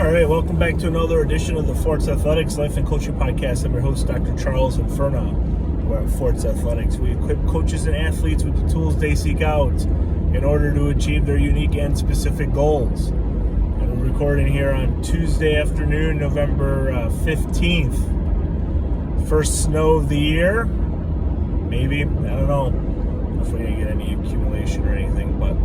All right, welcome back to another edition of the Forts Athletics Life and Coaching Podcast. I'm your host, Dr. Charles Inferno. We're at Forts Athletics. We equip coaches and athletes with the tools they seek out in order to achieve their unique and specific goals. And we're recording here on Tuesday afternoon, November 15th. First snow of the year. Maybe. I don't know if we're going to get any accumulation or anything, but...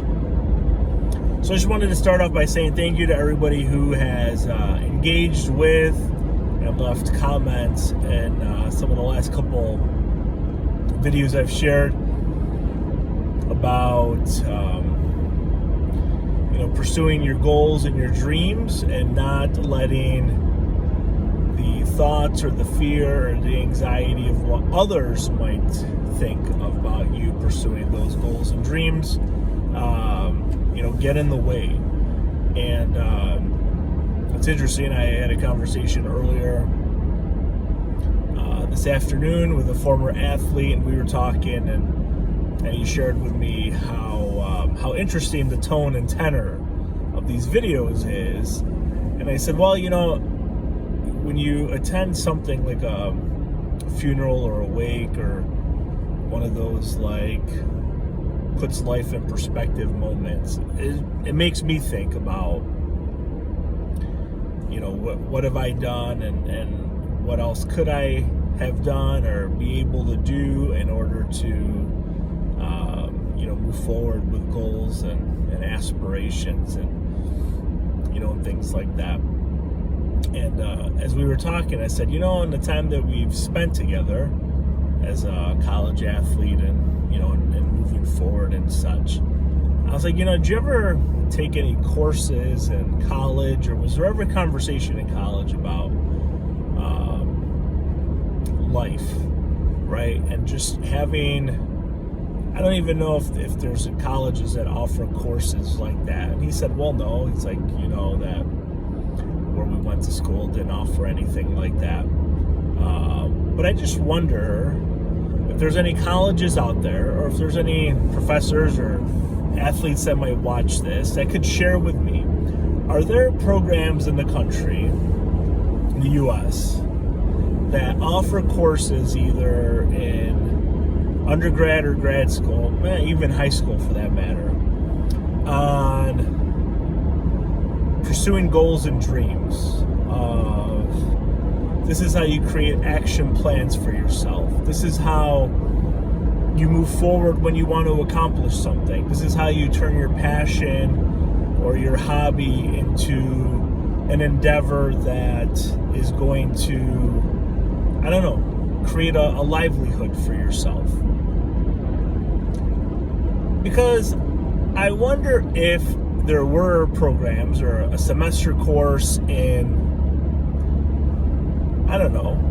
So I just wanted to start off by saying thank you to everybody who has engaged with and left comments in some of the last couple videos I've shared about pursuing your goals and your dreams and not letting the thoughts or the fear or the anxiety of what others might think about you pursuing those goals and dreams get in the way. And it's interesting, I had a conversation earlier this afternoon with a former athlete, and we were talking, and he shared with me how interesting the tone and tenor of these videos is. And I said, well, when you attend something like a funeral or a wake or one of those puts life in perspective moments, it makes me think about what have I done and what else could I have done or be able to do in order to move forward with goals and aspirations and things like that. And as we were talking, I said, in the time that we've spent together as a college athlete and moving forward and such, I was like, did you ever take any courses in college, or was there ever a conversation in college about life, right? And just having, I don't even know if there's colleges that offer courses like that. And he said, well, no. He's like, that where we went to school didn't offer anything like that. But I just wonder if there's any colleges out there, or if there's any professors or athletes that might watch this that could share with me, are there programs in the country, in the U.S., that offer courses either in undergrad or grad school, even high school for that matter, on pursuing goals and dreams of, this is how you create action plans for yourself. This is how you move forward when you want to accomplish something. This is how you turn your passion or your hobby into an endeavor that is going to, create a livelihood for yourself. Because I wonder if there were programs or a semester course in,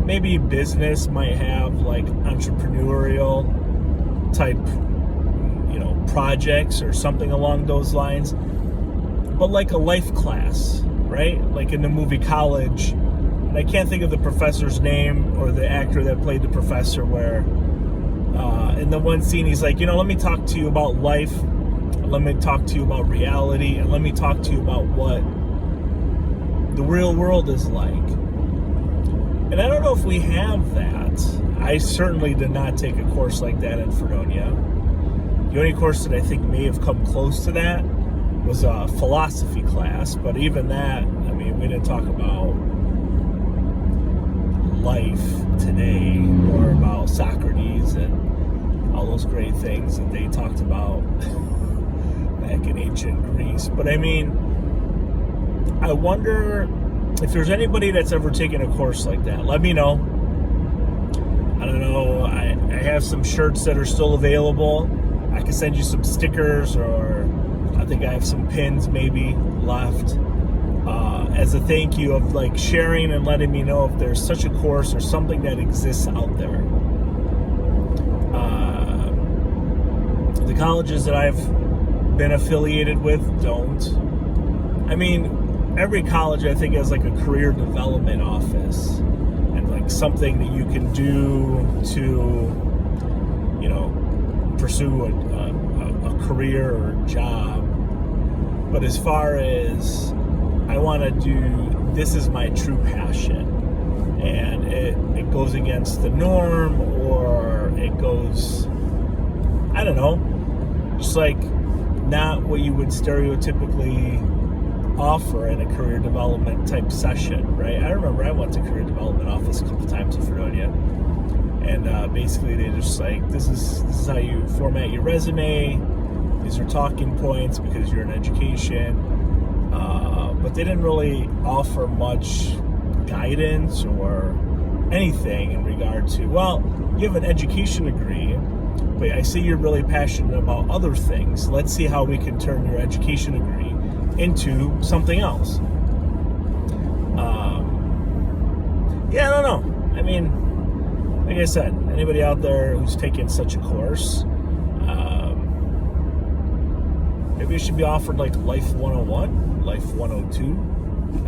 maybe business might have entrepreneurial type, projects or something along those lines, but a life class, right? Like in the movie College, and I can't think of the professor's name or the actor that played the professor, where in the one scene he's like, let me talk to you about life, let me talk to you about reality, and let me talk to you about what the real world is like. And I don't know if we have that. I certainly did not take a course like that in Fredonia. The only course that I think may have come close to that was a philosophy class, but even that, we didn't talk about life today or about Socrates and all those great things that they talked about back in ancient Greece. But I wonder if there's anybody that's ever taken a course like that. Let me know. I don't know. I have some shirts that are still available. I can send you some stickers, or I think I have some pins maybe left as a thank you of sharing and letting me know if there's such a course or something that exists out there. The colleges that I've been affiliated with don't. Every college I think has a career development office and something that you can do to pursue a career or job. But as far as I want to do, this is my true passion, and it goes against the norm, or it goes, I don't know, just like not what you would stereotypically offer in a career development type session, right? I remember I went to career development office a couple times in Fredonia, and basically they just like, this is how you format your resume, these are talking points because you're in education, but they didn't really offer much guidance or anything in regard to, well, you have an education degree, but I see you're really passionate about other things. Let's see how we can turn your education degree into something else. Yeah, I don't know. I mean, like I said, anybody out there who's taking such a course, maybe it should be offered like Life 101, Life 102.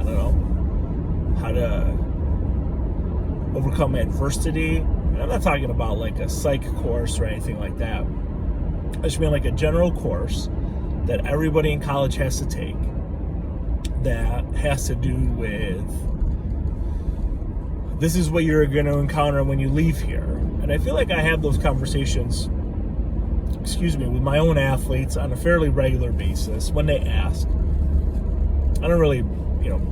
I don't know. How to overcome adversity. And I'm not talking about like a psych course or anything like that. I just mean like a general course that everybody in college has to take that has to do with, this is what you're going to encounter when you leave here. And I feel like I have those conversations, with my own athletes on a fairly regular basis when they ask. I don't really,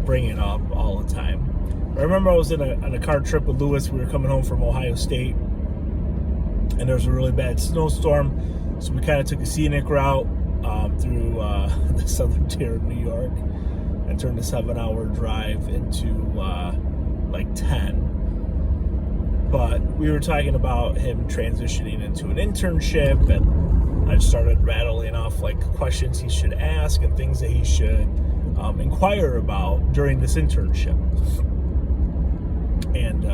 bring it up all the time. I remember I was on a car trip with Lewis. We were coming home from Ohio State, and there was a really bad snowstorm, so we kind of took a scenic route through the southern tier of New York and turned a 7-hour drive into like 10. But we were talking about him transitioning into an internship, and I started rattling off like questions he should ask and things that he should inquire about during this internship. And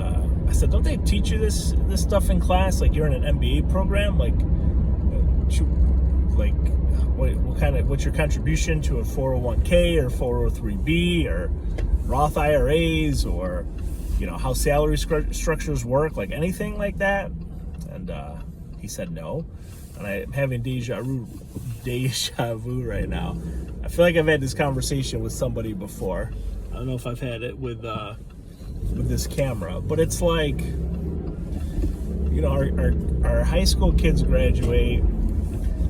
I said, don't they teach you this stuff in class? Like, you're in an MBA program? What's your contribution to a 401k or 403b or Roth IRAs, or how salary structures work, like anything like that? And he said no. And I'm having deja vu right now. I feel like I've had this conversation with somebody before. I don't know if I've had it with this camera, but it's like, our high school kids graduate,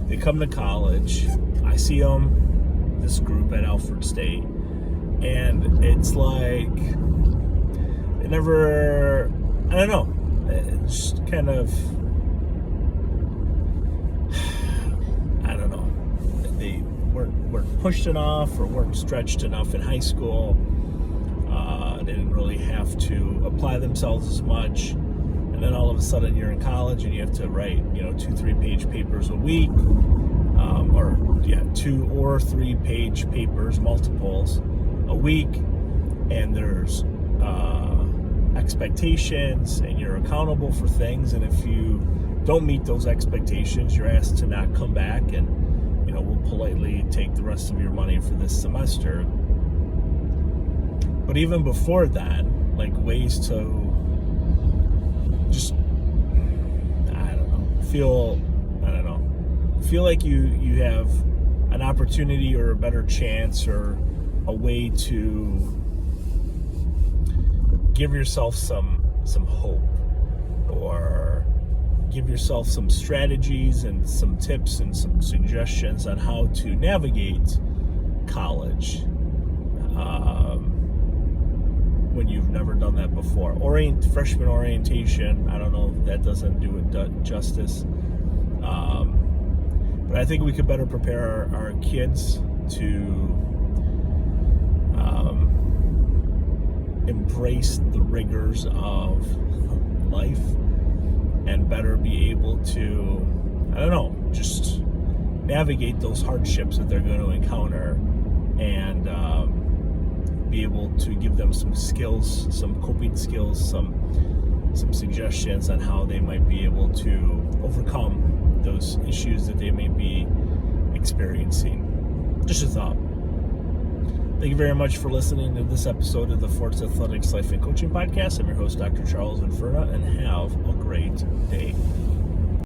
they come to college. I see them, this group at Alfred State, and it's like, it never, I don't know, it's kind of, I don't know, they weren't pushed enough or weren't stretched enough in high school. They didn't really have to apply themselves as much, and then all of a sudden you're in college and you have to write 2-3 page papers a week, 2 or 3 page papers, multiples a week, and there's expectations, and you're accountable for things, and if you don't meet those expectations, you're asked to not come back, and we'll politely take the rest of your money for this semester. But even before that, like, ways to just, feel like you have an opportunity or a better chance or a way to give yourself some hope, or give yourself some strategies and some tips and some suggestions on how to navigate college when you've never done that before. Freshman orientation, I don't know if that doesn't do it justice. But I think we could better prepare our kids to embrace the rigors of life and better be able to, just navigate those hardships that they're going to encounter, and be able to give them some skills, some coping skills, some suggestions on how they might be able to overcome those issues that they may be experiencing. Just a thought. Thank you very much for listening to this episode of the Forts Athletics Life and Coaching Podcast. I'm your host, Dr. Charles Inferna, and have a great day.